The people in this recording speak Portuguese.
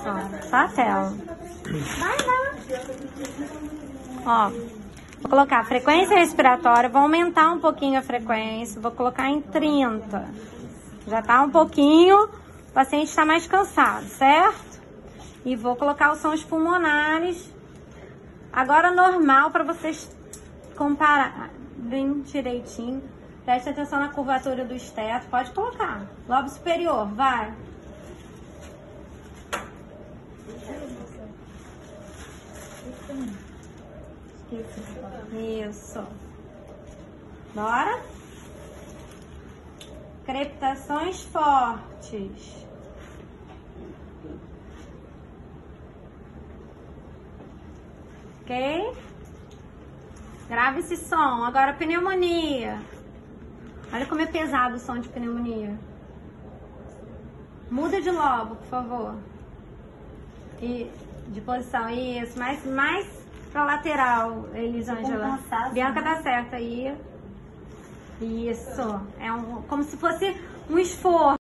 Ó, só a tela. Ó, vou colocar a frequência respiratória, vou aumentar um pouquinho a frequência, vou colocar em 30. Já tá um pouquinho, o paciente está mais cansado, certo? E vou colocar os sons pulmonares. Agora normal para vocês comparar bem direitinho. Preste atenção na curvatura do esteto, pode colocar. Lobo superior, vai. Isso. Bora? Crepitações fortes. Ok? Grava esse som. Agora, pneumonia. Olha como é pesado o som de pneumonia. Muda de lobo, por favor. E de posição. Isso. Mais pra lateral, Elisângela. Bianca tá certa aí. Isso. É como se fosse um esforço.